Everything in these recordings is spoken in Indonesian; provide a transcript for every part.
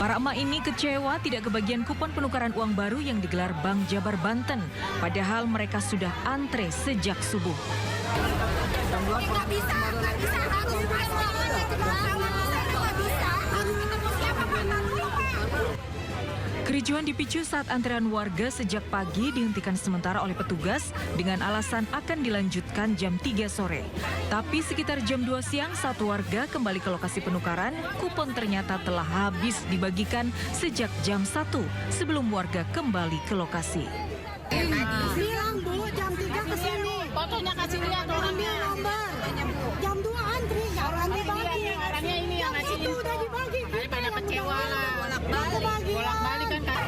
Para emak ini kecewa tidak kebagian kupon penukaran uang baru yang digelar Bank Jabar Banten. Padahal mereka sudah antre sejak subuh. Nggak bisa, harus Kericuhan dipicu saat antrean warga sejak pagi dihentikan sementara oleh petugas dengan alasan akan dilanjutkan jam 3 sore. Tapi sekitar jam 2 siang saat warga kembali ke lokasi penukaran, kupon ternyata telah habis dibagikan sejak jam 1 sebelum warga kembali ke lokasi. Bilang Bu, jam 3 ke sini. Fotonya kasih lihat orangnya. Jam 2 antri, nggak antri bagi. Orangnya ini yang ngasih. Itu udah dibagi. Daripada kecewa lah. Bolak-balik kan.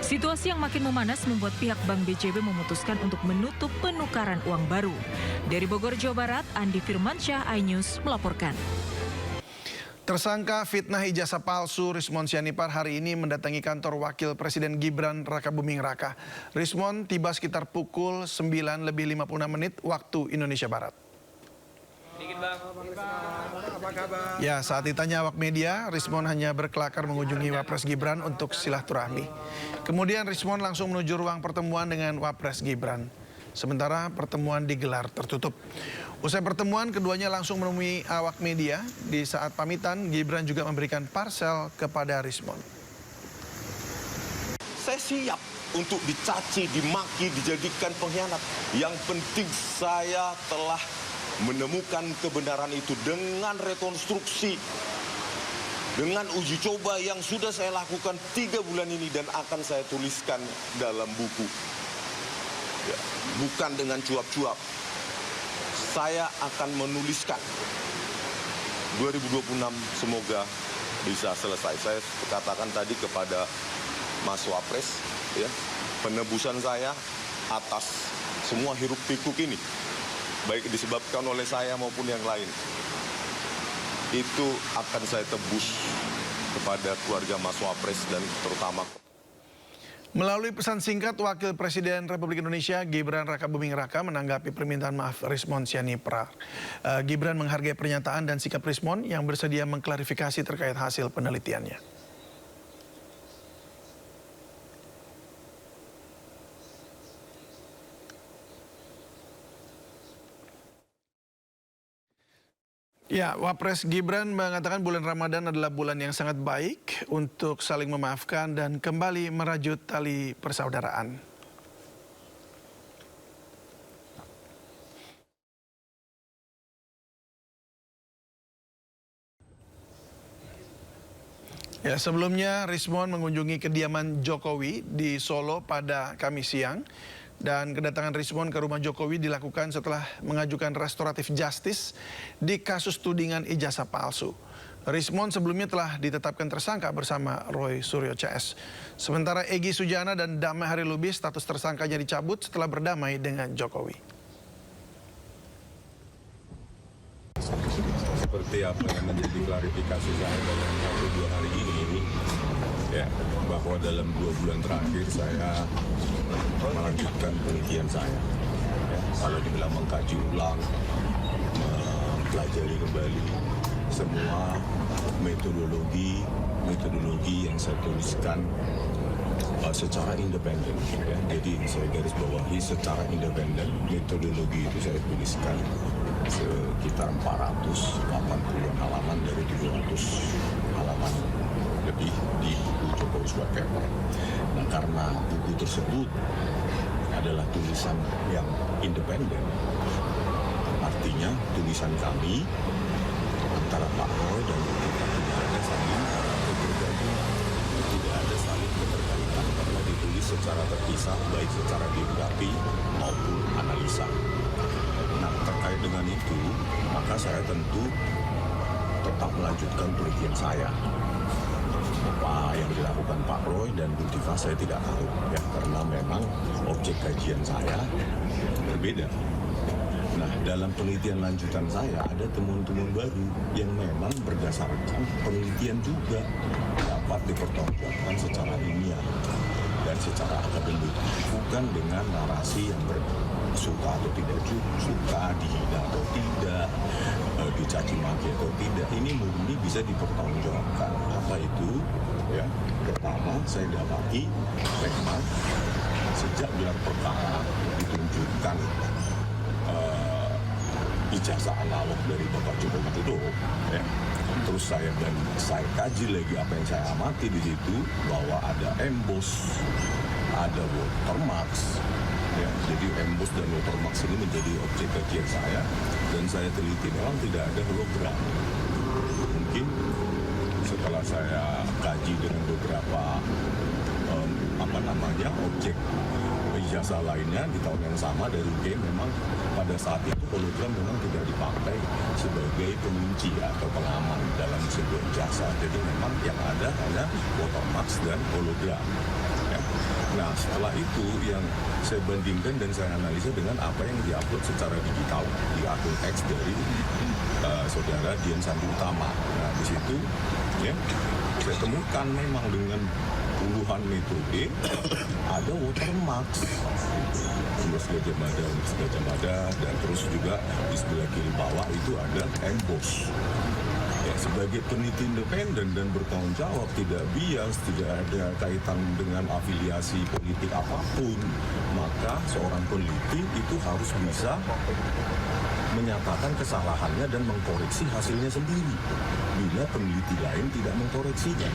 Situasi yang makin memanas membuat pihak Bank BJB memutuskan untuk menutup penukaran uang baru. Dari Bogor, Jawa Barat, Andi Firmansyah, iNews melaporkan. Tersangka fitnah ijazah palsu Rismon Sianipar hari ini mendatangi kantor Wakil Presiden Gibran Rakabuming Raka. Rismon tiba sekitar pukul 9:56 waktu Indonesia Barat. Ya, saat ditanya awak media, Rismon hanya berkelakar mengunjungi Wapres Gibran untuk silaturahmi. Kemudian Rismon langsung menuju ruang pertemuan dengan Wapres Gibran. Sementara pertemuan digelar tertutup. Usai pertemuan, keduanya langsung menemui awak media. Di saat pamitan, Gibran juga memberikan parsel kepada Rismon. Saya siap untuk dicaci, dimaki, dijadikan pengkhianat. Yang penting saya telah menemukan kebenaran itu dengan rekonstruksi, dengan uji coba yang sudah saya lakukan 3 bulan ini dan akan saya tuliskan dalam buku. Ya, bukan dengan cuap-cuap. Saya akan menuliskan 2026 semoga bisa selesai. Saya katakan tadi kepada Mas Wapres, ya, penebusan saya atas semua hiruk pikuk ini, baik disebabkan oleh saya maupun yang lain, itu akan saya tebus kepada keluarga Mas Wapres dan terutama. Melalui pesan singkat, Wakil Presiden Republik Indonesia Gibran Rakabuming Raka menanggapi permintaan maaf Rismon Sianipar. Gibran menghargai pernyataan dan sikap Rismon yang bersedia mengklarifikasi terkait hasil penelitiannya. Ya, Wapres Gibran mengatakan bulan Ramadan adalah bulan yang sangat baik untuk saling memaafkan dan kembali merajut tali persaudaraan. Ya, sebelumnya Rismon mengunjungi kediaman Jokowi di Solo pada Kamis siang. Dan kedatangan Rismon ke rumah Jokowi dilakukan setelah mengajukan restoratif justice di kasus tudingan ijazah palsu. Rismon sebelumnya telah ditetapkan tersangka bersama Roy Suryo CS. Sementara Egy Sujana dan Damai Harilubis status tersangkanya dicabut setelah berdamai dengan Jokowi. Seperti apa yang menjadi klarifikasi saya dalam 1-2 hari ini, ya, bahwa dalam 2 bulan terakhir saya melanjutkan penelitian saya. Ya, kalau dibilang mengkaji ulang, mempelajari kembali semua metodologi yang saya tuliskan secara independen. Ya. Jadi saya garis bawahi secara independen, metodologi itu saya tuliskan sekitar 480 halaman dari 200 halaman lebih di buku Jokowi White Paper. Nah, karena buku tersebut adalah tulisan yang independen, artinya tulisan kami antara Pak Roy dan kita tidak ada saling bergabung, tidak ada saling keterkaitan karena ditulis secara terpisah, baik secara biografi maupun analisa. Nah, terkait dengan itu, maka saya tentu tetap melanjutkan penelitian saya. Apa yang dilakukan Pak Roy dan Bu Tifa saya tidak tahu, ya, karena memang objek kajian saya berbeda. Nah, dalam penelitian lanjutan saya ada temuan-temuan baru yang memang berdasarkan penelitian juga dapat dipertanggungjawabkan secara ilmiah dan secara akademik, bukan dengan narasi yang suka atau tidak suka, dihina atau tidak, dicaci maki atau tidak, ini murni bisa dipertanggungjawabkan. Apa itu? Ya, pertama saya dapati memang sejak gelar perkara ditunjukkan ijazah analog dari Bapak Joko Widodo, ya. Terus saya kaji lagi apa yang saya amati di situ, bahwa ada emboss, ada watermarks, ya. Jadi emboss dan watermarks ini menjadi objek kajian saya, dan saya teliti memang tidak ada hologram. Mungkin setelah saya kaji dengan beberapa objek ijazah lainnya di tahun yang sama dari UGM, memang pada saat itu hologram memang tidak dipakai sebagai pengunci atau pengaman dalam sebuah ijazah. Jadi memang yang ada hanya watermarks dan hologram. Ya. Nah, setelah itu yang saya bandingkan dan saya analisa dengan apa yang diupload secara digital di akun X dari saudara Dian Sandi Utama. Nah, di situ ya, saya temukan memang dengan puluhan metode ada watermarks, Gajah Mada, dan terus juga di sebelah kiri bawah itu ada emboss. Ya, sebagai peneliti independen dan bertanggung jawab, tidak bias, tidak ada kaitan dengan afiliasi politik apapun, maka seorang peneliti itu harus bisa menyatakan kesalahannya dan mengkoreksi hasilnya sendiri. Bila peneliti lain tidak mengkoreksinya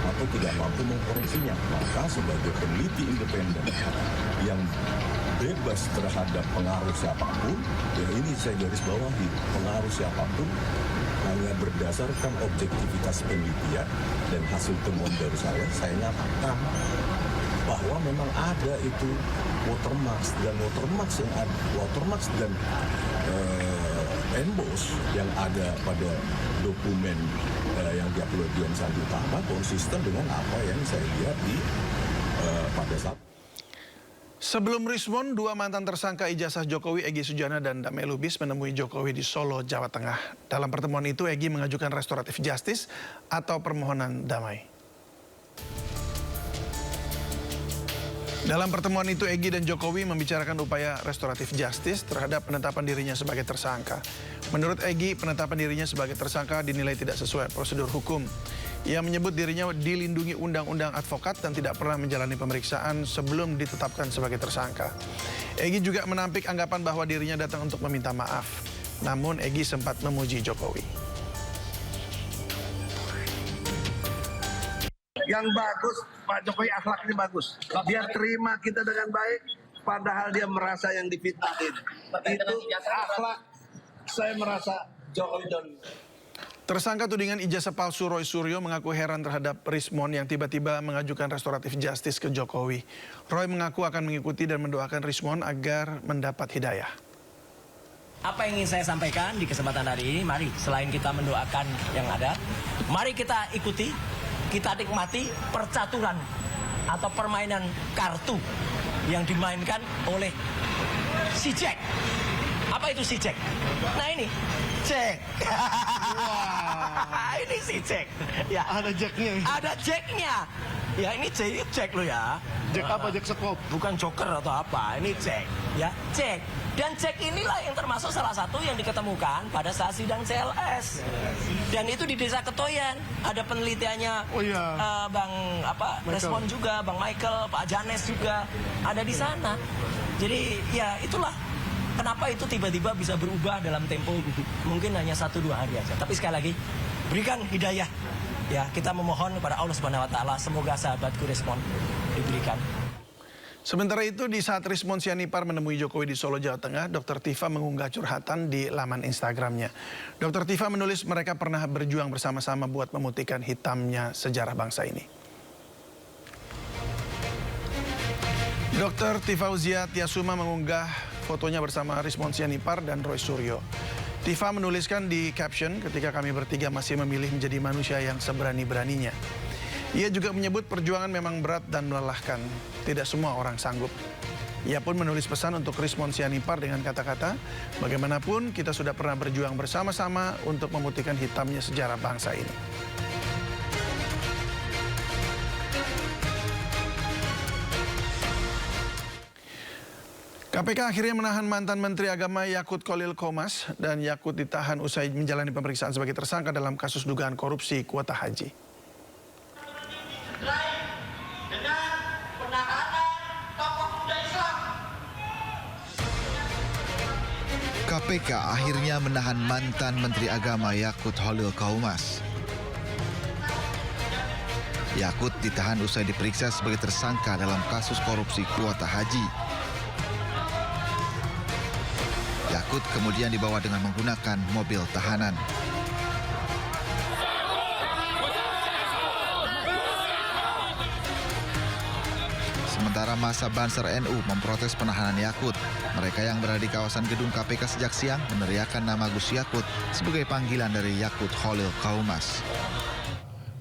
atau tidak mampu mengkoreksinya, maka sebagai peneliti independen yang bebas terhadap pengaruh siapapun, ya ini saya garis bawahi, pengaruh siapapun hanya berdasarkan objektivitas penelitian dan hasil temuan baru saya nyatakan bahwa memang ada itu watermarks dan emboss yang ada pada dokumen yang diupload Dian Sandi Utama konsisten dengan apa yang saya lihat di pada saat. Sebelum Rismon, dua mantan tersangka ijazah Jokowi, Egy Sujana dan Damai Lubis, menemui Jokowi di Solo, Jawa Tengah. Dalam pertemuan itu, Egy mengajukan restoratif justice atau permohonan damai. Dalam pertemuan itu, Egy dan Jokowi membicarakan upaya restoratif justice terhadap penetapan dirinya sebagai tersangka. Menurut Egy, penetapan dirinya sebagai tersangka dinilai tidak sesuai prosedur hukum. Ia menyebut dirinya dilindungi undang-undang advokat dan tidak pernah menjalani pemeriksaan sebelum ditetapkan sebagai tersangka. Egy juga menampik anggapan bahwa dirinya datang untuk meminta maaf. Namun Egy sempat memuji Jokowi. Yang bagus, Pak Jokowi akhlaknya bagus. Dia terima kita dengan baik, padahal dia merasa yang difitnahin. Itu akhlak, saya merasa Jokowi dan... Tersangka tudingan ijazah palsu Roy Suryo mengaku heran terhadap Rismon yang tiba-tiba mengajukan restoratif justice ke Jokowi. Roy mengaku akan mengikuti dan mendoakan Rismon agar mendapat hidayah. Apa yang ingin saya sampaikan di kesempatan hari ini, mari selain kita mendoakan yang ada, mari kita ikuti, kita nikmati percaturan atau permainan kartu yang dimainkan oleh si Jack. Apa itu si Jack? Nah ini, Jack. Wah. Ini si Jack. Ya. Ada Jacknya. Ada Jacknya. Ya ini Jack lo ya. Jack apa? Jack Sekop? Bukan Joker atau apa. Ini Jack. Ya, Jack. Dan Jack inilah yang termasuk salah satu yang diketemukan pada saat sidang CLS. Dan itu di Desa Ketoyan. Ada penelitiannya Bang Rismon juga, Bang Michael, Pak Janes juga ada di sana. Jadi ya itulah kenapa itu tiba-tiba bisa berubah dalam tempo mungkin hanya 1-2 hari aja. Tapi sekali lagi berikan hidayah. Ya, kita memohon kepada Allah Subhanahu wa taala semoga sahabatku Rismon diberikan. Sementara itu, di saat Rismon Sianipar menemui Jokowi di Solo, Jawa Tengah, Dr. Tifa mengunggah curhatan di laman Instagramnya. Dr. Tifa menulis mereka pernah berjuang bersama-sama buat memutihkan hitamnya sejarah bangsa ini. Dr. Tifauzia Tiasuma mengunggah fotonya bersama Rismon Sianipar dan Roy Suryo. Tifa menuliskan di caption, ketika kami bertiga masih memilih menjadi manusia yang seberani-beraninya. Ia juga menyebut perjuangan memang berat dan melelahkan. Tidak semua orang sanggup. Ia pun menulis pesan untuk Rismon Sianipar dengan kata-kata, bagaimanapun kita sudah pernah berjuang bersama-sama untuk memutihkan hitamnya sejarah bangsa ini. KPK akhirnya menahan mantan Menteri Agama Yakut Khalil Qomas dan Yakut ditahan usai menjalani pemeriksaan sebagai tersangka dalam kasus dugaan korupsi kuota haji. KPK akhirnya menahan mantan Menteri Agama Yakut Khalil Qomas. Yakut ditahan usai diperiksa sebagai tersangka dalam kasus korupsi kuota haji. Yakut kemudian dibawa dengan menggunakan mobil tahanan. Sementara massa Banser NU memprotes penahanan Yakut. Mereka yang berada di kawasan gedung KPK sejak siang meneriakan nama Gus Yakut sebagai panggilan dari Yakut Khalil Qomas.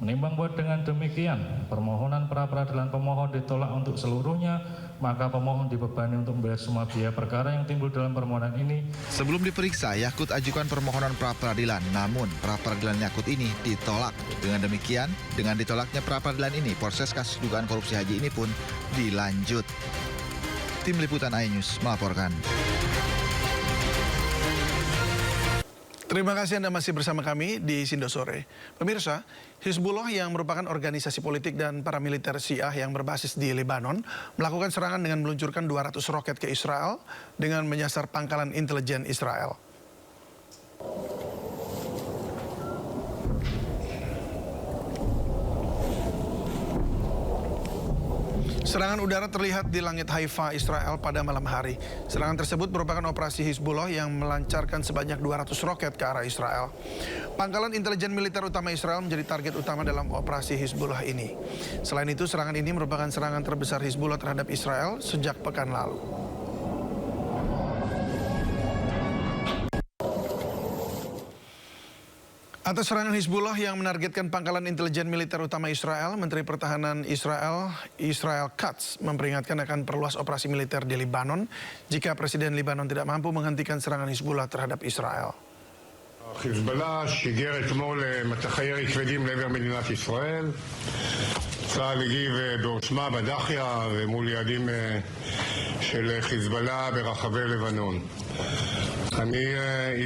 Menimbang bahwa dengan demikian permohonan pra-peradilan pemohon ditolak untuk seluruhnya, maka pemohon dibebani untuk membayar semua biaya perkara yang timbul dalam permohonan ini. Sebelum diperiksa, Yakut ajukan permohonan pra-peradilan, namun pra-peradilan Yakut ini ditolak. Dengan demikian, dengan ditolaknya pra-peradilan ini, proses kasus dugaan korupsi haji ini pun dilanjut. Tim Liputan iNews melaporkan. Terima kasih Anda masih bersama kami di Sindo Sore. Pemirsa, Hizbullah yang merupakan organisasi politik dan paramiliter Syiah yang berbasis di Lebanon melakukan serangan dengan meluncurkan 200 roket ke Israel dengan menyasar pangkalan intelijen Israel. Serangan udara terlihat di langit Haifa, Israel pada malam hari. Serangan tersebut merupakan operasi Hizbullah yang melancarkan sebanyak 200 roket ke arah Israel. Pangkalan intelijen militer utama Israel menjadi target utama dalam operasi Hizbullah ini. Selain itu, serangan ini merupakan serangan terbesar Hizbullah terhadap Israel sejak pekan lalu. Atas serangan Hizbullah yang menargetkan pangkalan intelijen militer utama Israel, Menteri Pertahanan Israel Katz memperingatkan akan perluas operasi militer di Lebanon jika Presiden Lebanon tidak mampu menghentikan serangan Hizbullah terhadap Israel. חיזבאללה שיגר אתמול מטחי ירי כבדים לעבר מדינת ישראל. צה"ל הגיב בעוצמה בדחיה ומול יעדים של חיזבאללה ברחבי לבנון. אני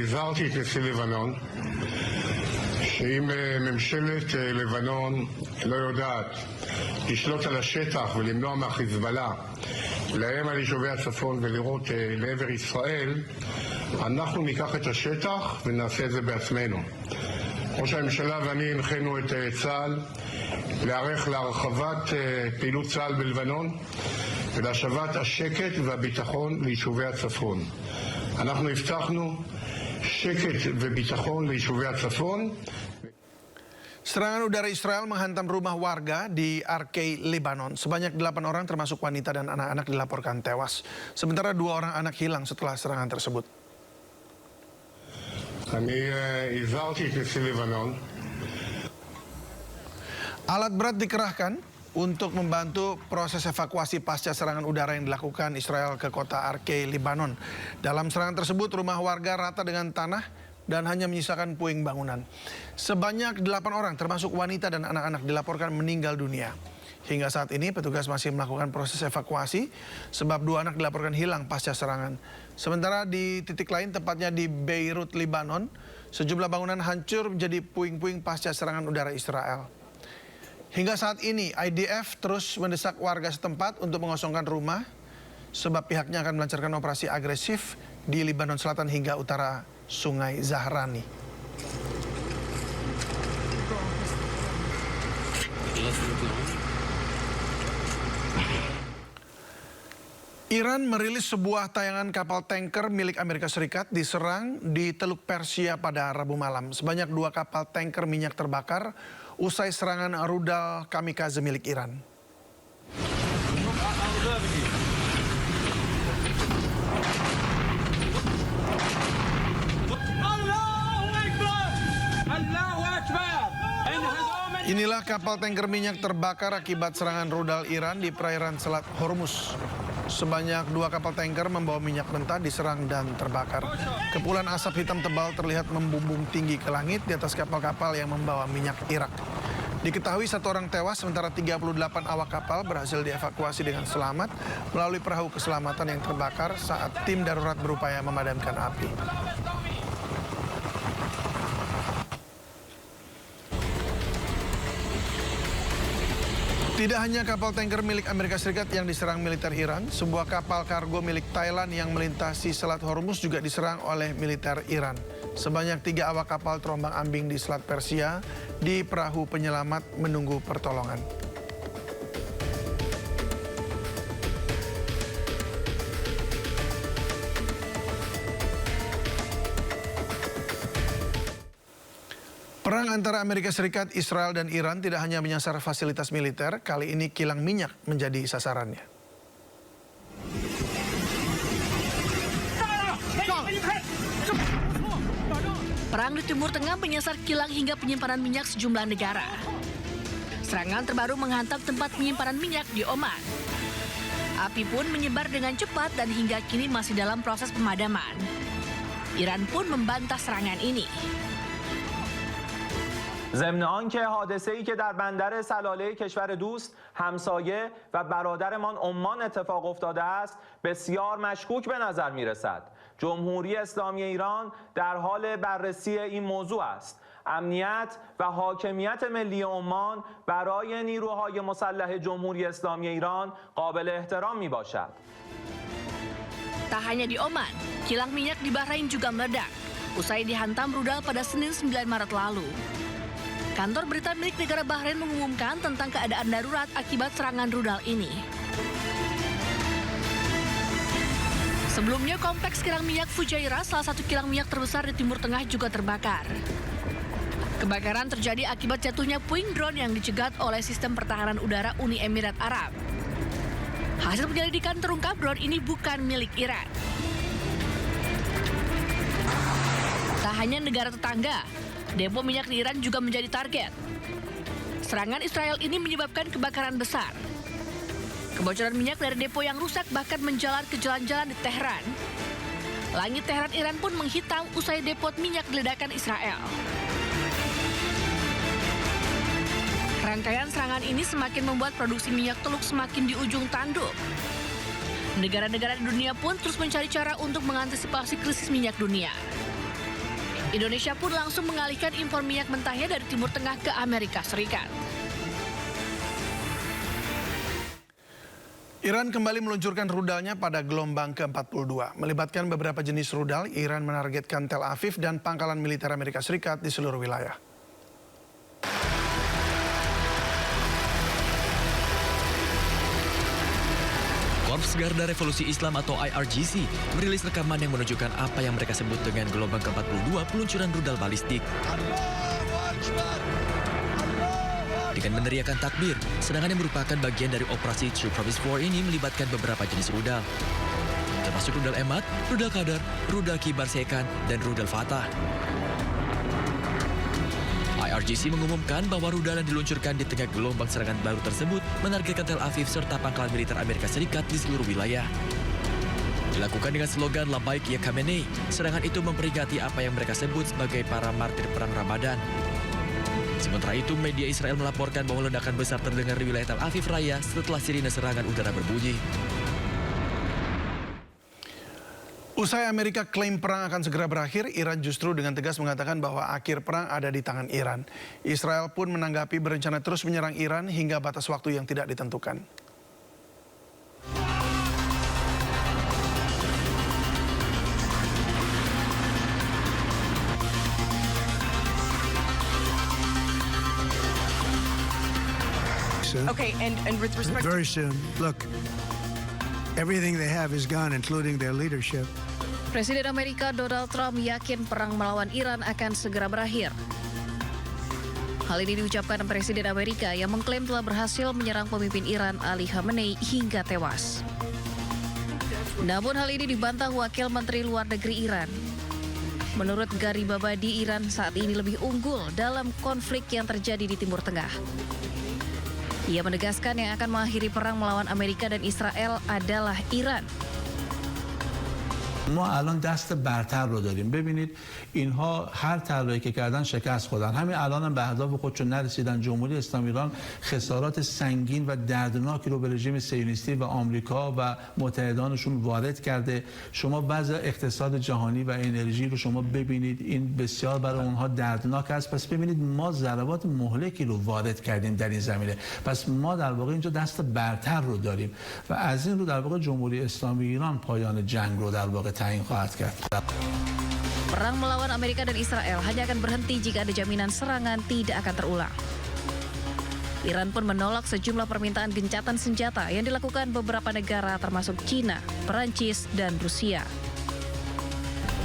הזהרתי את נשיא לבנון שאם ממשלת לבנון לא יודעת לשלוט על השטח ולמנוע מהחיזבאללה לאיים על יישובי הצפון ולירות לעבר ישראל, אנחנו ניקח את השטח ונעשה את זה בעצמנו. ראש הממשלה ואני הנחינו את צה"ל להיערך להרחבת פעילות צה"ל בלבנון ולהשבת השקט והביטחון ליישובי הצפון. אנחנו הבטחנו שקט וביטחון ליישובי הצפון. Serangan udara Israel menghantam rumah warga di Arkei, Lebanon. Sebanyak 8 orang termasuk wanita dan anak-anak dilaporkan tewas. Sementara 2 orang anak hilang setelah serangan tersebut. Alat berat dikerahkan untuk membantu proses evakuasi pasca serangan udara yang dilakukan Israel ke kota Arkei, Lebanon. Dalam serangan tersebut, rumah warga rata dengan tanah dan hanya menyisakan puing bangunan. Sebanyak 8 orang termasuk wanita dan anak-anak dilaporkan meninggal dunia. Hingga saat ini petugas masih melakukan proses evakuasi sebab 2 anak dilaporkan hilang pasca serangan. Sementara di titik lain, tepatnya di Beirut, Lebanon, sejumlah bangunan hancur menjadi puing-puing pasca serangan udara Israel. Hingga saat ini IDF terus mendesak warga setempat untuk mengosongkan rumah sebab pihaknya akan melancarkan operasi agresif di Lebanon Selatan hingga utara Sungai Zahrani. Iran merilis sebuah tayangan kapal tanker milik Amerika Serikat diserang di Teluk Persia pada Rabu malam. Sebanyak 2 kapal tanker minyak terbakar usai serangan rudal kamikaze milik Iran. Inilah kapal tanker minyak terbakar akibat serangan rudal Iran di perairan Selat Hormuz. Sebanyak 2 kapal tanker membawa minyak mentah diserang dan terbakar. Kepulan asap hitam tebal terlihat membumbung tinggi ke langit di atas kapal-kapal yang membawa minyak Irak. Diketahui 1 orang tewas sementara 38 awak kapal berhasil dievakuasi dengan selamat melalui perahu keselamatan yang terbakar saat tim darurat berupaya memadamkan api. Tidak hanya kapal tanker milik Amerika Serikat yang diserang militer Iran, sebuah kapal kargo milik Thailand yang melintasi Selat Hormuz juga diserang oleh militer Iran. Sebanyak 3 awak kapal terombang-ambing di Selat Persia di perahu penyelamat menunggu pertolongan. Perang antara Amerika Serikat, Israel, dan Iran tidak hanya menyasar fasilitas militer, kali ini kilang minyak menjadi sasarannya. Perang di Timur Tengah menyasar kilang hingga penyimpanan minyak sejumlah negara. Serangan terbaru menghantam tempat penyimpanan minyak di Oman. Api pun menyebar dengan cepat dan hingga kini masih dalam proses pemadaman. Iran pun membantah serangan ini. ضمن آنکه حادثه‌ای که در بندر سلاله کشور دوست همسایه و برادرمان عمان اتفاق افتاده است بسیار مشکوک به نظر می‌رسد. جمهوری اسلامی ایران در حال بررسی این موضوع است. امنیت و حاکمیت ملی عمان برای نیروهای مسلح جمهوری اسلامی ایران قابل احترام میباشد. Tak hanya di Oman, kilang minyak di Bahrain juga meledak usai dihantam rudal pada Senin 9 Maret lalu. Kantor berita milik negara Bahrain mengumumkan tentang keadaan darurat akibat serangan rudal ini. Sebelumnya, kompleks kilang minyak Fujairah, salah satu kilang minyak terbesar di Timur Tengah, juga terbakar. Kebakaran terjadi akibat jatuhnya puing drone yang dicegat oleh sistem pertahanan udara Uni Emirat Arab. Hasil penyelidikan terungkap drone ini bukan milik Iran. Tak hanya negara tetangga, depo minyak di Iran juga menjadi target. Serangan Israel ini menyebabkan kebakaran besar. Kebocoran minyak dari depo yang rusak bahkan menjalar ke jalan-jalan di Tehran. Langit Tehran Iran pun menghitam usai depot minyak diledakkan Israel. Rangkaian serangan ini semakin membuat produksi minyak Teluk semakin di ujung tanduk. Negara-negara di dunia pun terus mencari cara untuk mengantisipasi krisis minyak dunia. Indonesia pun langsung mengalihkan impor minyak mentahnya dari Timur Tengah ke Amerika Serikat. Iran kembali meluncurkan rudalnya pada gelombang ke-42. Melibatkan beberapa jenis rudal, Iran menargetkan Tel Aviv dan pangkalan militer Amerika Serikat di seluruh wilayah. Korps Garda Revolusi Islam atau IRGC merilis rekaman yang menunjukkan apa yang mereka sebut dengan gelombang ke-42 peluncuran rudal balistik. Dengan meneriakan takbir, serangan yang merupakan bagian dari operasi True Promise 4 ini melibatkan beberapa jenis rudal, termasuk rudal Emad, rudal Qadar, rudal Kibar Sekan, dan rudal Fatah. IRGC mengumumkan bahwa rudal yang diluncurkan di tengah gelombang serangan baru tersebut menargetkan Tel Aviv serta pangkalan militer Amerika Serikat di seluruh wilayah. Dilakukan dengan slogan Labaik Ya Khamenei, serangan itu memperingati apa yang mereka sebut sebagai para martir perang Ramadan. Sementara itu, media Israel melaporkan bahwa ledakan besar terdengar di wilayah Tel Aviv Raya setelah sirine serangan udara berbunyi. Usai Amerika klaim perang akan segera berakhir, Iran justru dengan tegas mengatakan bahwa akhir perang ada di tangan Iran. Israel pun menanggapi berencana terus menyerang Iran hingga batas waktu yang tidak ditentukan. Okay, and with respect very soon. Look, everything they have is gone, including their leadership. Presiden Amerika Donald Trump yakin perang melawan Iran akan segera berakhir. Hal ini diucapkan Presiden Amerika yang mengklaim telah berhasil menyerang pemimpin Iran Ali Khamenei hingga tewas. Namun hal ini dibantah Wakil Menteri Luar Negeri Iran. Menurut Garibabadi, Iran saat ini lebih unggul dalam konflik yang terjadi di Timur Tengah. Ia menegaskan yang akan mengakhiri perang melawan Amerika dan Israel adalah Iran. ما الان دست برتر رو داریم. ببینید اینها هر طلایی که کردن شکست خوردن. همین الان هم به اهداف خودشون نرسیدن. جمهوری اسلامی ایران خسارات سنگین و دردناکی رو به رژیم صهیونیستی و آمریکا و متحدانشون وارد کرده. شما وضع اقتصاد جهانی و انرژی رو شما ببینید، این بسیار برای اونها دردناک است. پس ببینید ما ضربات مهلکی رو وارد کردیم در این زمینه. پس ما در واقع اینجا دست برتر رو داریم و از این رو در واقع جمهوری اسلامی ایران پایان جنگ رو در واقع تعیین خواهد کرد. Perang melawan Amerika dan Israel hanya akan berhenti jika ada jaminan serangan tidak akan terulang. Iran pun menolak sejumlah permintaan gencatan senjata yang dilakukan beberapa negara termasuk China, Perancis, dan Rusia.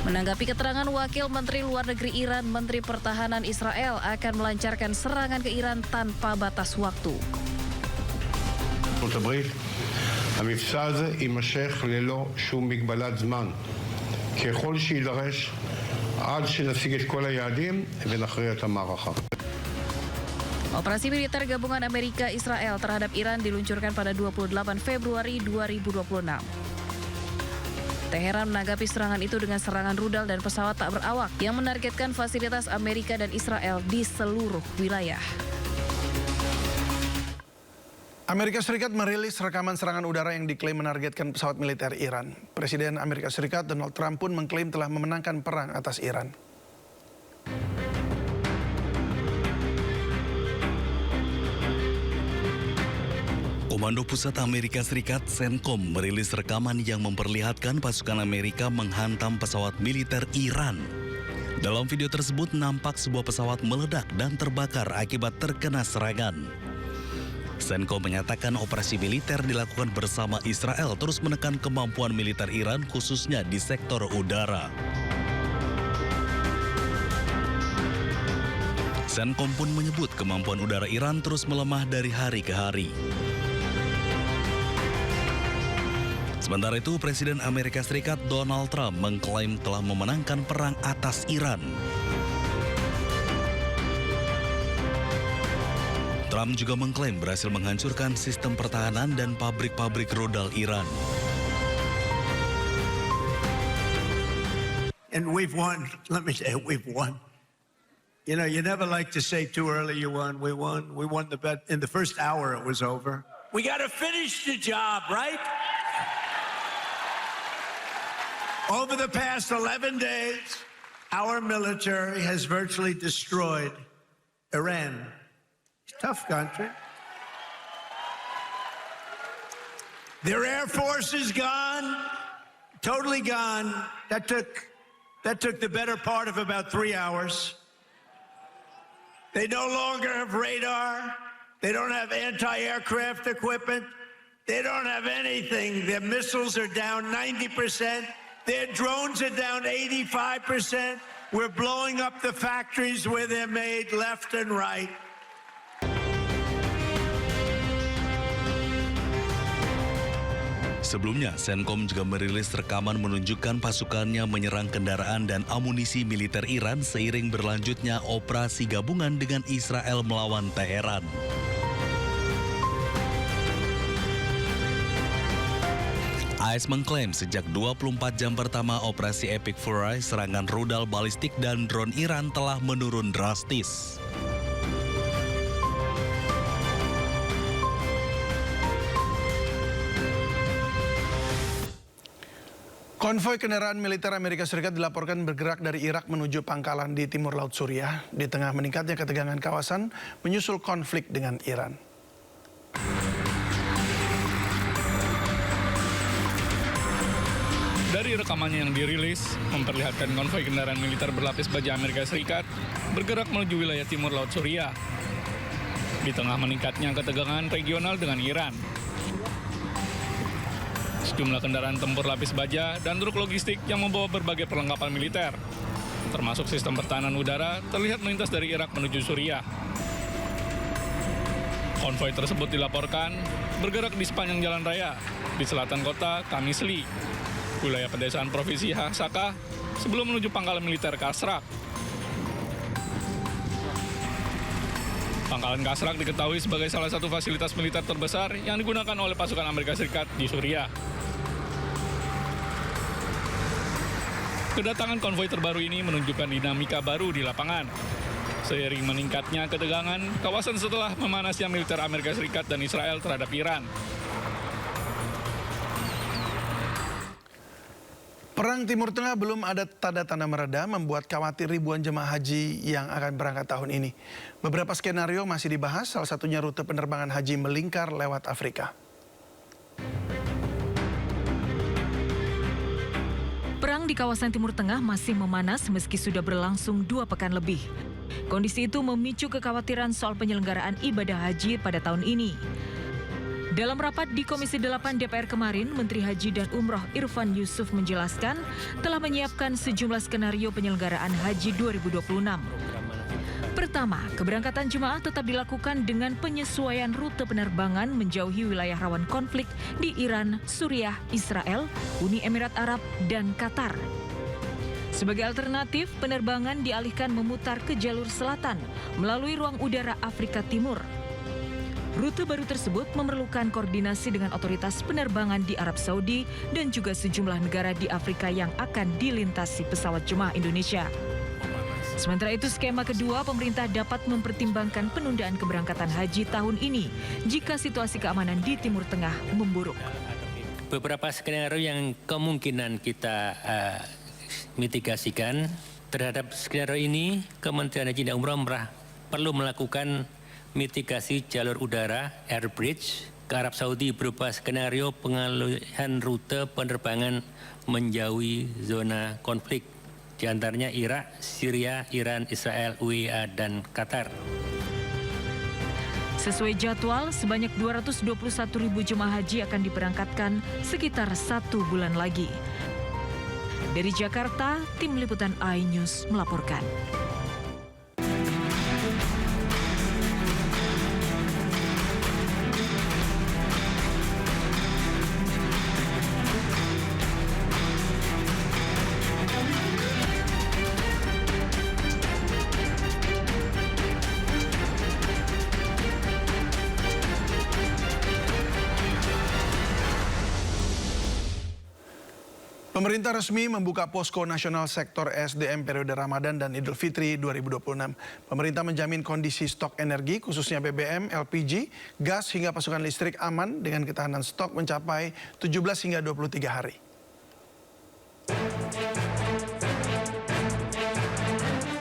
Menanggapi keterangan Wakil Menteri Luar Negeri Iran, Menteri Pertahanan Israel akan melancarkan serangan ke Iran tanpa batas waktu. ארצות הברית, המבצע הזה יימשך ללא שום מגבלת זמן, ככל שיידרש עד שנשיג את כל היעדים ונכריע את המערכה. Operasi militer gabungan Amerika Israel terhadap Iran diluncurkan pada 28 Februari 2026. Teheran menanggapi serangan itu dengan serangan rudal dan pesawat tak berawak yang menargetkan fasilitas Amerika dan Israel di seluruh wilayah. Amerika Serikat merilis rekaman serangan udara yang diklaim menargetkan pesawat militer Iran. Presiden Amerika Serikat Donald Trump pun mengklaim telah memenangkan perang atas Iran. Komando Pusat Amerika Serikat CENTCOM merilis rekaman yang memperlihatkan pasukan Amerika menghantam pesawat militer Iran. Dalam video tersebut nampak sebuah pesawat meledak dan terbakar akibat terkena serangan. CENTCOM menyatakan operasi militer dilakukan bersama Israel terus menekan kemampuan militer Iran khususnya di sektor udara. CENTCOM pun menyebut kemampuan udara Iran terus melemah dari hari ke hari. Sementara itu, Presiden Amerika Serikat Donald Trump mengklaim telah memenangkan perang atas Iran. Trump juga mengklaim berhasil menghancurkan sistem pertahanan dan pabrik-pabrik rudal Iran. And we've won. Let me say, we've won. You know, you never like to say too early you won. We won. We won the bet. In the first hour, it was over. We got to finish the job, right? Over the past 11 days, our military has virtually destroyed Iran. It's a tough country. Their air force is gone, totally gone. That took the better part of about 3 hours. They no longer have radar. They don't have anti-aircraft equipment. They don't have anything. Their missiles are down 90%. Their drones are down 85%. We're blowing up the factories where they're made left and right. Sebelumnya, CENTCOM juga merilis rekaman menunjukkan pasukannya menyerang kendaraan dan amunisi militer Iran seiring berlanjutnya operasi gabungan dengan Israel melawan Teheran. AS mengklaim sejak 24 jam pertama operasi Epic Fury, serangan rudal balistik dan drone Iran telah menurun drastis. Konvoi kendaraan militer Amerika Serikat dilaporkan bergerak dari Irak menuju pangkalan di timur Laut Suriah di tengah meningkatnya ketegangan kawasan menyusul konflik dengan Iran. Dari rekamannya yang dirilis, memperlihatkan konvoi kendaraan militer berlapis baja Amerika Serikat bergerak menuju wilayah timur Laut Suriah di tengah meningkatnya ketegangan regional dengan Iran. Sejumlah kendaraan tempur lapis baja dan truk logistik yang membawa berbagai perlengkapan militer, termasuk sistem pertahanan udara, terlihat melintas dari Irak menuju Suriah. Konvoi tersebut dilaporkan bergerak di sepanjang jalan raya di selatan kota Qamisli, wilayah pedesaan provinsi Hasakah, sebelum menuju pangkalan militer Kasrak. Pangkalan Kasrak diketahui sebagai salah satu fasilitas militer terbesar yang digunakan oleh pasukan Amerika Serikat di Suriah. Kedatangan konvoi terbaru ini menunjukkan dinamika baru di lapangan. Seiring meningkatnya ketegangan kawasan setelah memanasnya militer Amerika Serikat dan Israel terhadap Iran. Perang Timur Tengah belum ada tanda-tanda mereda membuat khawatir ribuan jemaah haji yang akan berangkat tahun ini. Beberapa skenario masih dibahas, salah satunya rute penerbangan haji melingkar lewat Afrika. Perang di kawasan Timur Tengah masih memanas meski sudah berlangsung 2 pekan lebih. Kondisi itu memicu kekhawatiran soal penyelenggaraan ibadah haji pada tahun ini. Dalam rapat di Komisi 8 DPR kemarin, Menteri Haji dan Umroh Irfan Yusuf menjelaskan telah menyiapkan sejumlah skenario penyelenggaraan haji 2026. Pertama, keberangkatan jemaah tetap dilakukan dengan penyesuaian rute penerbangan menjauhi wilayah rawan konflik di Iran, Suriah, Israel, Uni Emirat Arab, dan Qatar. Sebagai alternatif, penerbangan dialihkan memutar ke jalur selatan melalui ruang udara Afrika Timur. Rute baru tersebut memerlukan koordinasi dengan otoritas penerbangan di Arab Saudi dan juga sejumlah negara di Afrika yang akan dilintasi pesawat jemaah Indonesia. Sementara itu, skema kedua, pemerintah dapat mempertimbangkan penundaan keberangkatan haji tahun ini jika situasi keamanan di Timur Tengah memburuk. Beberapa skenario yang kemungkinan kita mitigasikan terhadap skenario ini, Kementerian Haji dan Umroh perlu melakukan mitigasi jalur udara air bridge ke Arab Saudi berupa skenario pengalihan rute penerbangan menjauhi zona konflik, di antaranya Irak, Syria, Iran, Israel, UEA, dan Qatar. Sesuai jadwal, sebanyak 221.000 jemaah haji akan diberangkatkan sekitar 1 bulan lagi. Dari Jakarta, Tim Liputan iNews melaporkan. Pemerintah resmi membuka posko nasional sektor SDM periode Ramadan dan Idul Fitri 2026. Pemerintah menjamin kondisi stok energi khususnya BBM, LPG, gas hingga pasokan listrik aman dengan ketahanan stok mencapai 17 hingga 23 hari.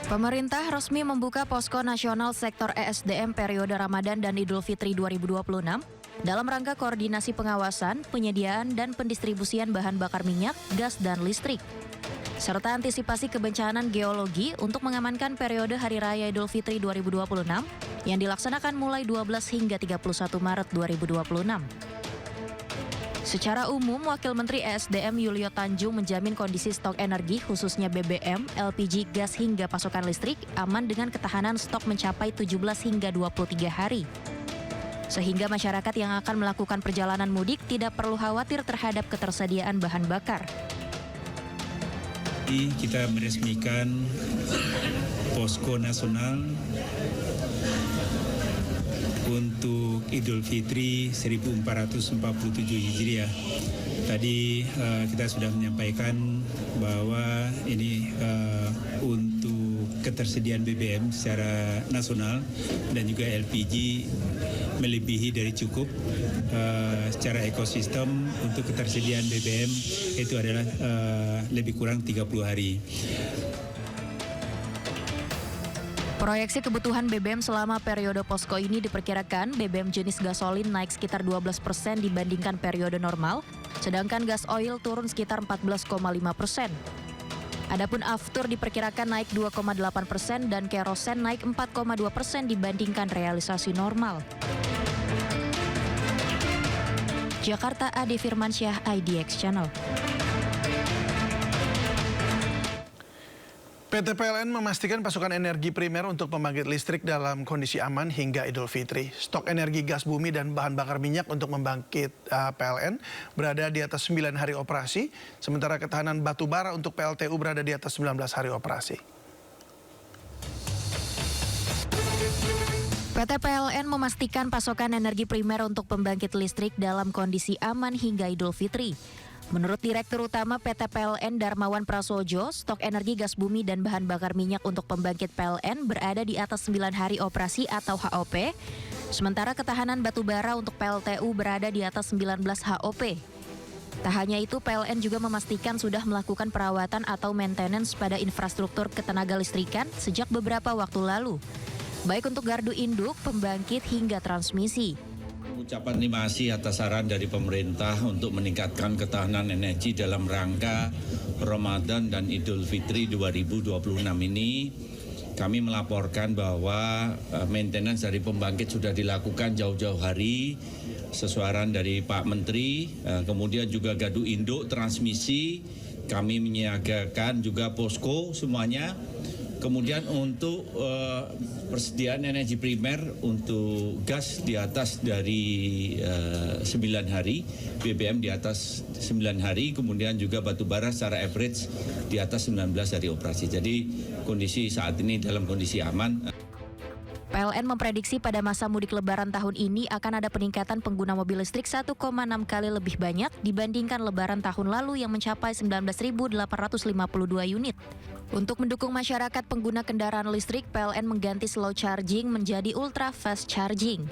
Pemerintah resmi membuka posko nasional sektor ESDM periode Ramadan dan Idul Fitri 2026 dalam rangka koordinasi pengawasan, penyediaan, dan pendistribusian bahan bakar minyak, gas, dan listrik, serta antisipasi kebencanaan geologi untuk mengamankan periode Hari Raya Idul Fitri 2026 yang dilaksanakan mulai 12 hingga 31 Maret 2026. Secara umum, Wakil Menteri ESDM Yulio Tanjung menjamin kondisi stok energi khususnya BBM, LPG, gas hingga pasokan listrik aman dengan ketahanan stok mencapai 17 hingga 23 hari. Sehingga masyarakat yang akan melakukan perjalanan mudik tidak perlu khawatir terhadap ketersediaan bahan bakar. Kita meresmikan posko nasional untuk Idul Fitri 1447 Hijriah. Tadi kita sudah menyampaikan bahwa ini untuk ketersediaan BBM secara nasional dan juga LPG melebihi dari cukup. Secara ekosistem untuk ketersediaan BBM itu adalah lebih kurang 30 hari. Proyeksi kebutuhan BBM selama periode posko ini diperkirakan BBM jenis gasolin naik sekitar 12% dibandingkan periode normal, sedangkan gas oil turun sekitar 14,5%. Adapun aftur diperkirakan naik 2,8% dan kerosen naik 4,2% dibandingkan realisasi normal. Jakarta, Ade Firmansyah, IDX Channel. PT PLN memastikan pasokan energi primer untuk pembangkit listrik dalam kondisi aman hingga Idul Fitri. Stok energi gas bumi dan bahan bakar minyak untuk membangkit PLN berada di atas 9 hari operasi, sementara ketahanan batu bara untuk PLTU berada di atas 19 hari operasi. PT PLN memastikan pasokan energi primer untuk pembangkit listrik dalam kondisi aman hingga Idul Fitri. Menurut Direktur Utama PT PLN Darmawan Prasojo, stok energi gas bumi dan bahan bakar minyak untuk pembangkit PLN berada di atas 9 hari operasi atau HOP, sementara ketahanan batu bara untuk PLTU berada di atas 19 HOP. Tak hanya itu, PLN juga memastikan sudah melakukan perawatan atau maintenance pada infrastruktur ketenaga listrikan sejak beberapa waktu lalu, baik untuk gardu induk, pembangkit hingga transmisi. Ucapan terima kasih atas saran dari pemerintah untuk meningkatkan ketahanan energi dalam rangka Ramadan dan Idul Fitri 2026 ini. Kami melaporkan bahwa maintenance dari pembangkit sudah dilakukan jauh-jauh hari, sesuai dari Pak Menteri, kemudian juga gardu induk, transmisi, kami menyiagakan juga posko semuanya. Kemudian untuk persediaan energi primer untuk gas di atas dari 9 hari, BBM di atas 9 hari, kemudian juga batu bara secara average di atas 19 hari operasi. Jadi kondisi saat ini dalam kondisi aman. PLN memprediksi pada masa mudik lebaran tahun ini akan ada peningkatan pengguna mobil listrik 1,6 kali lebih banyak dibandingkan lebaran tahun lalu yang mencapai 19.852 unit. Untuk mendukung masyarakat pengguna kendaraan listrik, PLN mengganti slow charging menjadi ultra fast charging.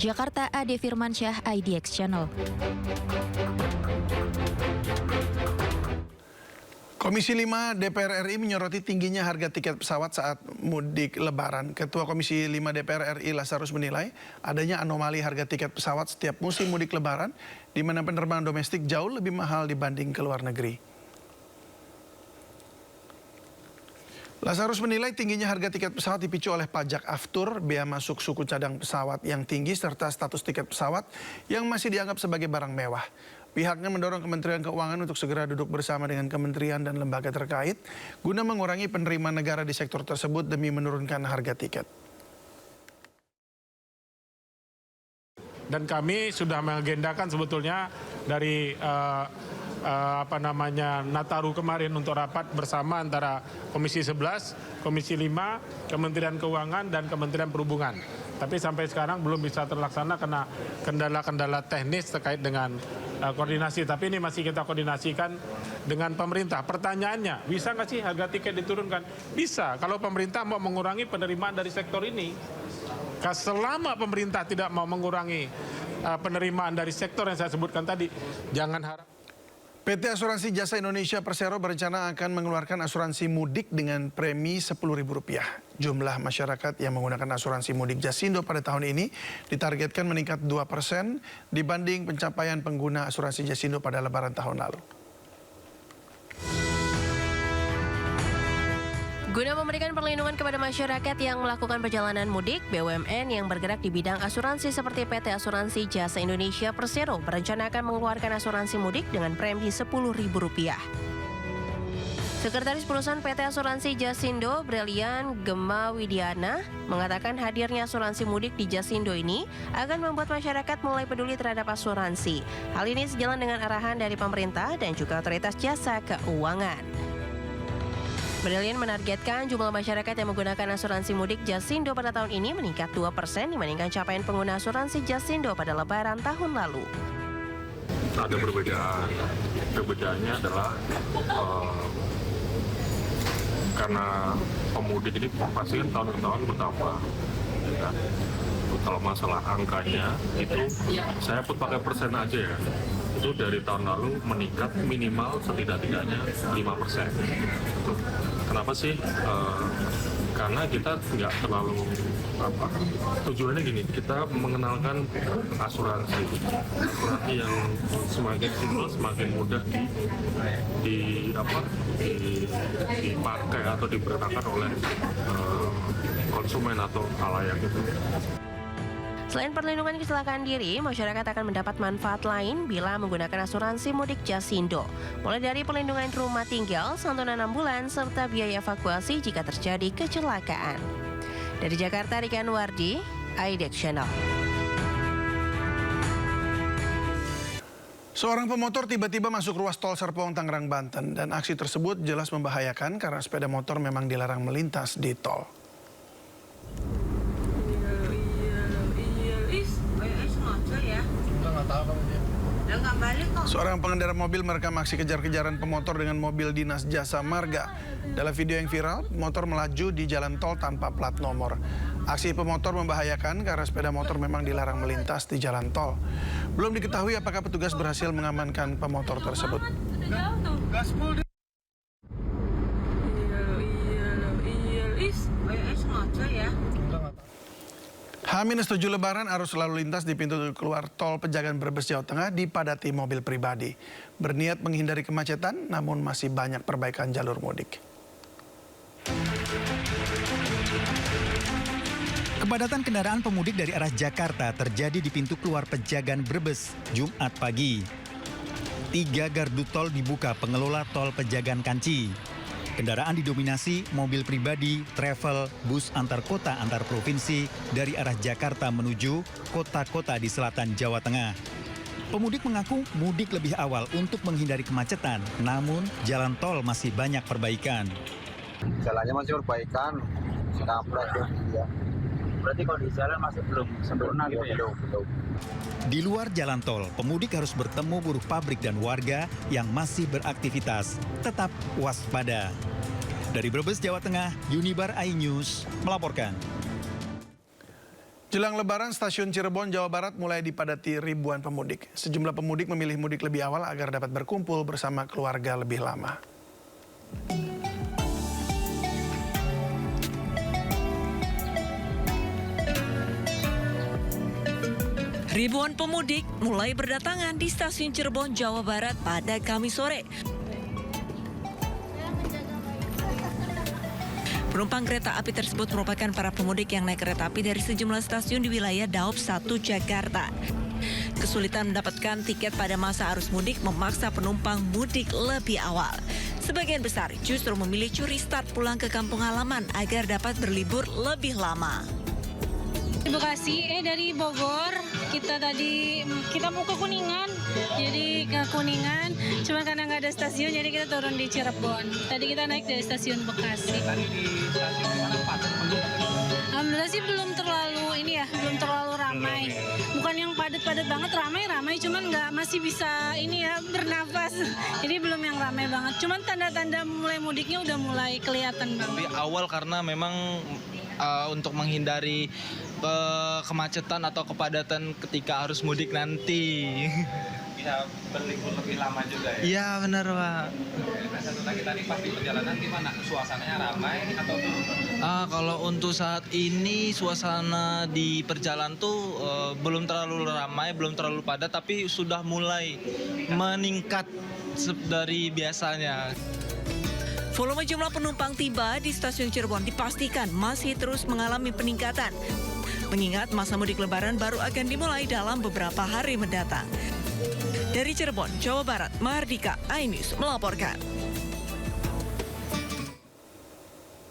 Jakarta, Ade Firmansyah, IDX Channel. Komisi 5 DPR RI menyoroti tingginya harga tiket pesawat saat mudik lebaran. Ketua Komisi 5 DPR RI Lazarus menilai adanya anomali harga tiket pesawat setiap musim mudik lebaran, di mana penerbangan domestik jauh lebih mahal dibanding ke luar negeri. Lazarus menilai tingginya harga tiket pesawat dipicu oleh pajak aftur, bea masuk suku cadang pesawat yang tinggi, serta status tiket pesawat yang masih dianggap sebagai barang mewah. Pihaknya mendorong Kementerian Keuangan untuk segera duduk bersama dengan kementerian dan lembaga terkait guna mengurangi penerimaan negara di sektor tersebut demi menurunkan harga tiket. Dan kami sudah mengagendakan sebetulnya dari Nataru kemarin untuk rapat bersama antara Komisi 11, Komisi 5, Kementerian Keuangan dan Kementerian Perhubungan. Tapi sampai sekarang belum bisa terlaksana karena kendala-kendala teknis terkait dengan koordinasi. Tapi ini masih kita koordinasikan dengan pemerintah. Pertanyaannya, bisa nggak sih harga tiket diturunkan? Bisa, kalau pemerintah mau mengurangi penerimaan dari sektor ini. Selama pemerintah tidak mau mengurangi penerimaan dari sektor yang saya sebutkan tadi, jangan harap. PT Asuransi Jasa Indonesia Persero berencana akan mengeluarkan asuransi mudik dengan premi Rp10.000. Jumlah masyarakat yang menggunakan asuransi mudik Jasindo pada tahun ini ditargetkan meningkat 2% dibanding pencapaian pengguna asuransi Jasindo pada Lebaran tahun lalu. Guna memberikan perlindungan kepada masyarakat yang melakukan perjalanan mudik, BUMN yang bergerak di bidang asuransi seperti PT Asuransi Jasa Indonesia Persero berencana akan mengeluarkan asuransi mudik dengan premi Rp10.000. Sekretaris Perusahaan PT Asuransi Jasindo, Brilian Gema Widiana, mengatakan hadirnya asuransi mudik di Jasindo ini akan membuat masyarakat mulai peduli terhadap asuransi. Hal ini sejalan dengan arahan dari pemerintah dan juga otoritas jasa keuangan. Brilian menargetkan jumlah masyarakat yang menggunakan asuransi mudik Jasindo pada tahun ini meningkat 2% dibandingkan capaian pengguna asuransi Jasindo pada Lebaran tahun lalu. Ada perbedaan. Perbedaannya adalah karena pemudik ini pasti kan tahun ke tahun bertambah. Ya. Kalau masalah angkanya itu saya pun pakai persen aja ya. Itu dari tahun lalu meningkat minimal setidak-tidaknya 5%. Kenapa sih? Karena kita nggak terlalu tujuannya gini, kita mengenalkan asuransi yang semakin simpel, semakin mudah dipakai atau dipergunakan oleh konsumen atau khalayak itu. Selain perlindungan kecelakaan diri, masyarakat akan mendapat manfaat lain bila menggunakan asuransi mudik Jasindo. Mulai dari perlindungan rumah tinggal, santunan ambulans, serta biaya evakuasi jika terjadi kecelakaan. Dari Jakarta, Rika Anwardi, IDX Channel. Seorang pemotor tiba-tiba masuk ruas tol Serpong, Tangerang, Banten. Dan aksi tersebut jelas membahayakan karena sepeda motor memang dilarang melintas di tol. Seorang pengendara mobil merekam aksi kejar-kejaran pemotor dengan mobil dinas jasa marga. Dalam video yang viral, motor melaju di jalan tol tanpa plat nomor. Aksi pemotor membahayakan karena sepeda motor memang dilarang melintas di jalan tol. Belum diketahui apakah petugas berhasil mengamankan pemotor tersebut. H-7 Lebaran, arus lalu lintas di pintu keluar tol Pejagan Brebes, Jawa Tengah dipadati mobil pribadi. Berniat menghindari kemacetan, namun masih banyak perbaikan jalur mudik. Kepadatan kendaraan pemudik dari arah Jakarta terjadi di pintu keluar Pejagan Brebes, Jumat pagi. 3 gardu tol dibuka pengelola tol Pejagan Kanci. Kendaraan didominasi mobil pribadi, travel, bus antar kota antar provinsi dari arah Jakarta menuju kota-kota di selatan Jawa Tengah. Pemudik mengaku mudik lebih awal untuk menghindari kemacetan, namun jalan tol masih banyak perbaikan. Jalannya masih perbaikan, nabrak ya. Berarti kalau di jalan masih belum sempurna gitu ya? Belum. Di luar jalan tol, pemudik harus bertemu buruh pabrik dan warga yang masih beraktivitas. Tetap waspada. Dari Brebes, Jawa Tengah, Unibar iNews melaporkan. Jelang Lebaran, stasiun Cirebon, Jawa Barat mulai dipadati ribuan pemudik. Sejumlah pemudik memilih mudik lebih awal agar dapat berkumpul bersama keluarga lebih lama. Ribuan pemudik mulai berdatangan di stasiun Cirebon, Jawa Barat pada Kamis sore. Penumpang kereta api tersebut merupakan para pemudik yang naik kereta api dari sejumlah stasiun di wilayah Daob 1 Jakarta. Kesulitan mendapatkan tiket pada masa arus mudik memaksa penumpang mudik lebih awal. Sebagian besar justru memilih curi start pulang ke kampung halaman agar dapat berlibur lebih lama. Bekasi, dari Bogor, kita mau ke Kuningan, jadi ke Kuningan, cuma karena nggak ada stasiun, jadi kita turun di Cirebon. Tadi kita naik dari stasiun Bekasi. Tadi di stasiun mana padat? Alhamdulillah sih belum terlalu ramai. Bukan yang padat-padat banget, ramai, cuman masih bisa bernafas. Jadi belum yang ramai banget. Cuman tanda-tanda mulai mudiknya udah mulai kelihatan banget. Di awal karena memang untuk menghindari kemacetan atau kepadatan ketika harus mudik nanti. Bisa berlibur lebih lama juga ya? Iya benar Pak. Satu lagi tadi pas di perjalanan gimana? Suasananya ramai atau? Kalau untuk saat ini suasana di perjalanan tuh belum terlalu ramai, belum terlalu padat, tapi sudah mulai meningkat dari biasanya. Volume jumlah penumpang tiba di stasiun Cirebon dipastikan masih terus mengalami peningkatan. Mengingat masa mudik Lebaran baru akan dimulai dalam beberapa hari mendatang. Dari Cirebon, Jawa Barat, Mahardika, iNews melaporkan.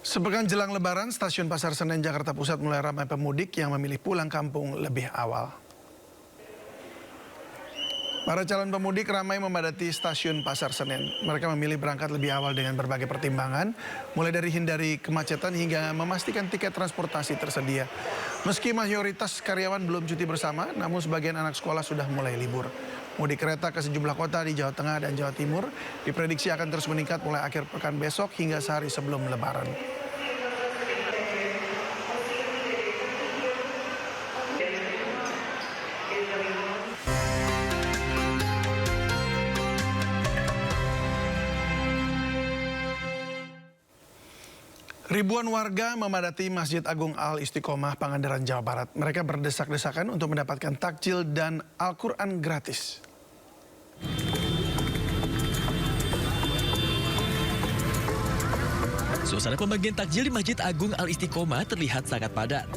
Sepekan jelang Lebaran, stasiun Pasar Senen Jakarta Pusat mulai ramai pemudik yang memilih pulang kampung lebih awal. Para calon pemudik ramai memadati stasiun Pasar Senen. Mereka memilih berangkat lebih awal dengan berbagai pertimbangan, mulai dari hindari kemacetan hingga memastikan tiket transportasi tersedia. Meski mayoritas karyawan belum cuti bersama, namun sebagian anak sekolah sudah mulai libur. Mudik kereta ke sejumlah kota di Jawa Tengah dan Jawa Timur diprediksi akan terus meningkat mulai akhir pekan besok hingga sehari sebelum Lebaran. Ribuan warga memadati Masjid Agung Al-Istiqomah, Pangandaran, Jawa Barat. Mereka berdesak-desakan untuk mendapatkan takjil dan Al-Quran gratis. Suasana pembagian takjil di Masjid Agung Al-Istiqomah terlihat sangat padat.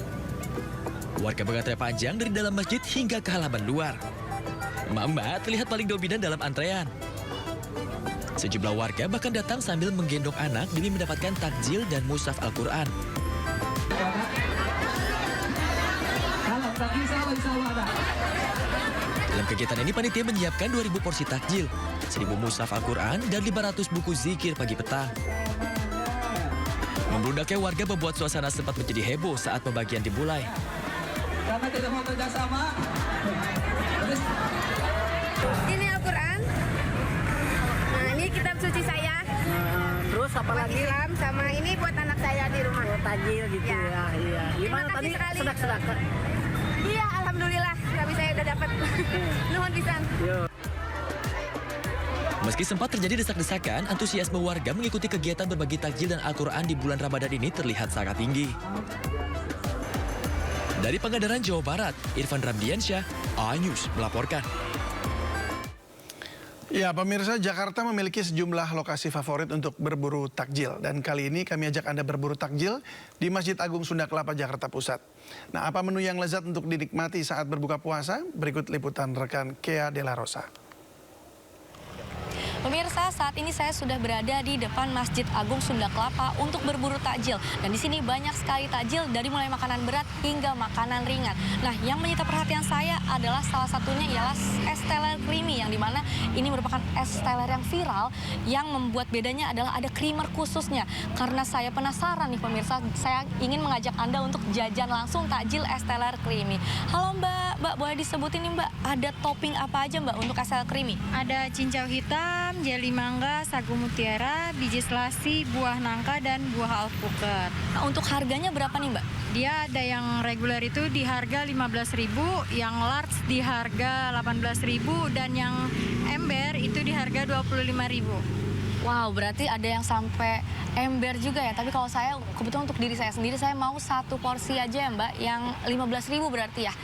Warga mengantre panjang dari dalam masjid hingga ke halaman luar. Emak-emak terlihat paling dominan dalam antrean. Sejumlah warga bahkan datang sambil menggendong anak demi mendapatkan takjil dan mushaf Al-Quran. Dalam kegiatan ini panitia menyiapkan 2.000 porsi takjil, 1.000 mushaf Al-Quran, dan 500 buku zikir pagi petang. Membludaknya warga membuat suasana sempat menjadi heboh saat pembagian dimulai. Karena tidak mau kerjasama, Ini Al-Quran. Nah, ini kitab suci saya. Terus apa buat lagi? Islam sama ini buat anak saya di rumah. Tajil gitu ya. Iya. Gimana tadi sedekah? Iya, alhamdulillah. Tapi saya udah dapat. Nuhun pisan. Meski sempat terjadi desak-desakan, antusiasme warga mengikuti kegiatan berbagi takjil dan Al-Quran di bulan Ramadan ini terlihat sangat tinggi. Dari Pangandaran, Jawa Barat, Irfan Ramdiansyah, iNews melaporkan. Ya, pemirsa, Jakarta memiliki sejumlah lokasi favorit untuk berburu takjil. Dan kali ini kami ajak Anda berburu takjil di Masjid Agung Sunda Kelapa, Jakarta Pusat. Nah, apa menu yang lezat untuk dinikmati saat berbuka puasa? Berikut liputan rekan Kea Dela Rosa. Pemirsa, saat ini saya sudah berada di depan Masjid Agung Sunda Kelapa untuk berburu takjil. Dan di sini banyak sekali takjil dari mulai makanan berat hingga makanan ringan. Nah, yang menyita perhatian saya adalah salah satunya ialah es teler creamy, yang dimana ini merupakan es teler yang viral, yang membuat bedanya adalah ada creamer khususnya. Karena saya penasaran nih pemirsa, saya ingin mengajak Anda untuk jajan langsung takjil es teler creamy. Halo Mbak, boleh disebutin nih Mbak, ada topping apa aja Mbak untuk es teler creamy? Ada cincau hitam, jeli mangga, sagu mutiara, biji selasi, buah nangka, dan buah alpukat. Nah, untuk harganya berapa nih Mbak? Dia ada yang reguler itu di harga 15.000, yang large di harga 18.000, dan yang ember itu di harga 25.000. Wow, berarti ada yang sampai ember juga ya. Tapi kalau saya, kebetulan untuk diri saya sendiri, saya mau satu porsi aja ya Mbak, yang 15.000 berarti ya.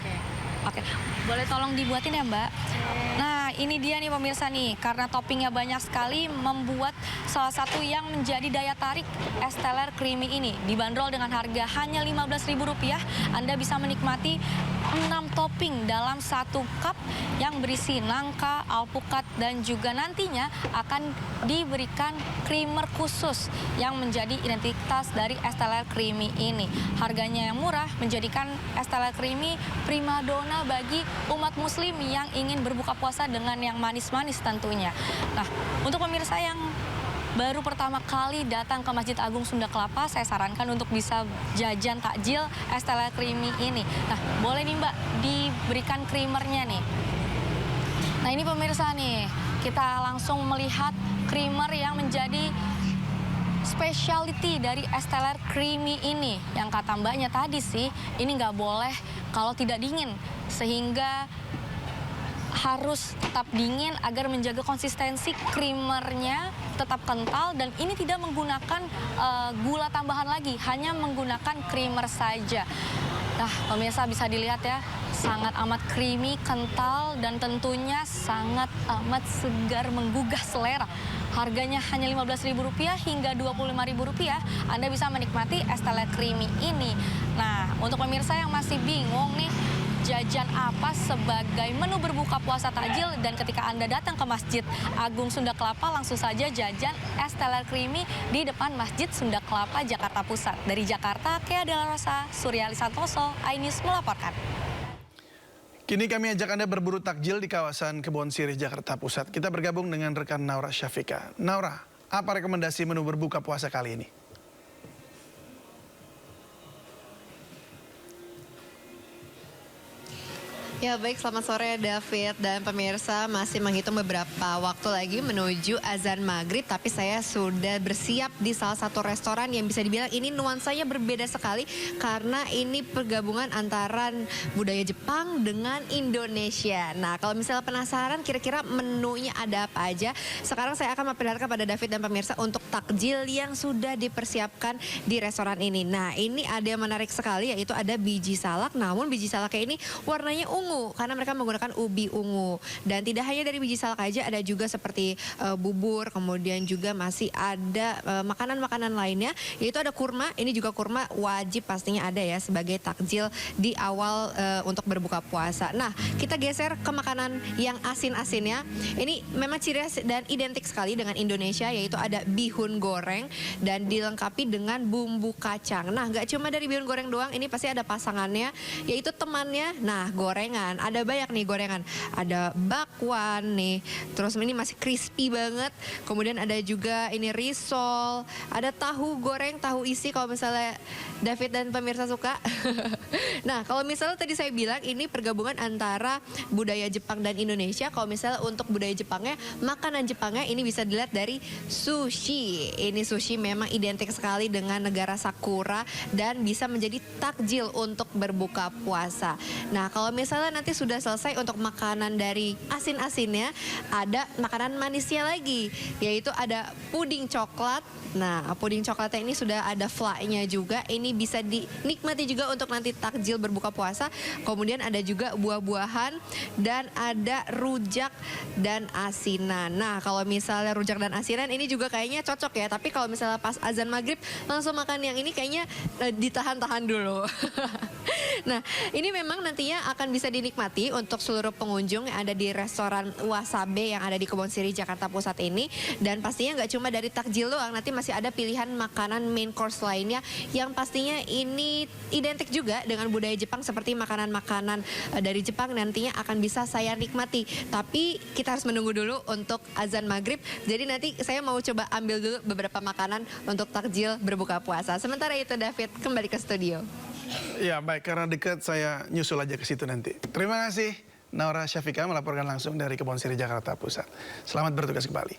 Oke, boleh tolong dibuatin ya Mbak? Nah, ini dia nih pemirsa nih, karena toppingnya banyak sekali membuat salah satu yang menjadi daya tarik es teler creamy ini. Dibanderol dengan harga hanya Rp15.000, Anda bisa menikmati 6 topping dalam satu cup yang berisi nangka, alpukat, dan juga nantinya akan diberikan creamer khusus yang menjadi identitas dari es teler creamy ini. Harganya yang murah menjadikan es teler creamy primadona bagi umat muslim yang ingin berbuka puasa dengan yang manis-manis tentunya. Nah, untuk pemirsa yang baru pertama kali datang ke Masjid Agung Sunda Kelapa, saya sarankan untuk bisa jajan takjil es teler creamy ini. Nah, boleh nih Mbak diberikan creamernya nih. Nah, ini pemirsa nih, kita langsung melihat creamer yang menjadi specialty dari es teler creamy ini. Yang kata Mbaknya tadi sih, ini nggak boleh kalau tidak dingin, sehingga harus tetap dingin agar menjaga konsistensi creamernya tetap kental, dan ini tidak menggunakan gula tambahan lagi, hanya menggunakan creamer saja. Nah, pemirsa bisa dilihat ya, sangat amat creamy, kental, dan tentunya sangat amat segar, menggugah selera. Harganya hanya Rp15.000 hingga Rp25.000, Anda bisa menikmati es teler creamy ini. Nah, untuk pemirsa yang masih bingung nih, jajan apa sebagai menu berbuka puasa takjil, dan ketika Anda datang ke Masjid Agung Sunda Kelapa, langsung saja jajan es teler creamy di depan Masjid Sunda Kelapa, Jakarta Pusat. Dari Jakarta, Kea Dela Rosa, Suryali Santoso, iNews melaporkan. Kini kami ajak Anda berburu takjil di kawasan Kebon Sirih, Jakarta Pusat. Kita bergabung dengan rekan Naura Syafika. Naura, apa rekomendasi menu berbuka puasa kali ini? Ya baik, selamat sore David dan pemirsa. Masih menghitung beberapa waktu lagi menuju azan maghrib, tapi saya sudah bersiap di salah satu restoran yang bisa dibilang ini nuansanya berbeda sekali, karena ini pergabungan antara budaya Jepang dengan Indonesia. Nah, kalau misalnya penasaran kira-kira menunya ada apa aja, sekarang saya akan memperlihatkan pada David dan pemirsa untuk takjil yang sudah dipersiapkan di restoran ini. Nah, ini ada yang menarik sekali, yaitu ada biji salak, namun biji salaknya ini warnanya ungu, karena mereka menggunakan ubi ungu. Dan tidak hanya dari biji salak aja, ada juga seperti bubur, kemudian juga masih ada makanan-makanan lainnya, yaitu ada kurma. Ini juga kurma wajib pastinya ada ya sebagai takjil di awal untuk berbuka puasa. Nah, kita geser ke makanan yang asin-asinnya. Ini memang ciri khas dan identik sekali dengan Indonesia, yaitu ada bihun goreng dan dilengkapi dengan bumbu kacang. Nah, nggak cuma dari bihun goreng doang, ini pasti ada pasangannya, yaitu temannya. Nah, gorengan. gorengan. Ada banyak nih gorengan. Ada bakwan nih. Terus ini masih crispy banget. Kemudian ada juga ini risol. Ada tahu goreng, tahu isi kalau misalnya David dan pemirsa suka. Nah, kalau misalnya tadi saya bilang ini pergabungan antara budaya Jepang dan Indonesia. Kalau misalnya untuk budaya Jepangnya, makanan Jepangnya ini bisa dilihat dari sushi. Ini sushi memang identik sekali dengan negara Sakura dan bisa menjadi takjil untuk berbuka puasa. Nah, kalau misalnya nanti sudah selesai untuk makanan dari asin-asinnya, ada makanan manisnya lagi, yaitu ada puding coklat. Nah, puding coklatnya ini sudah ada fly-nya juga. Ini bisa dinikmati juga untuk nanti takjil berbuka puasa. Kemudian ada juga buah-buahan dan ada rujak dan asinan. Nah, kalau misalnya rujak dan asinan ini juga kayaknya cocok ya. Tapi kalau misalnya pas azan maghrib langsung makan yang ini kayaknya ditahan-tahan dulu. Nah, ini memang nantinya akan bisa dinikmati untuk seluruh pengunjung yang ada di restoran Wasabe yang ada di Kebon Siri, Jakarta Pusat ini. Dan pastinya nggak cuma dari takjil doang, nanti masih ada pilihan makanan main course lainnya yang pastinya ini identik juga dengan budaya Jepang seperti makanan-makanan dari Jepang nantinya akan bisa saya nikmati. Tapi kita harus menunggu dulu untuk azan maghrib. Jadi nanti saya mau coba ambil dulu beberapa makanan untuk takjil berbuka puasa. Sementara itu David kembali ke studio. Ya baik, karena dekat saya nyusul aja ke situ nanti. Terima kasih Naura Syafika melaporkan langsung dari Kebon Siri, Jakarta Pusat. Selamat bertugas kembali.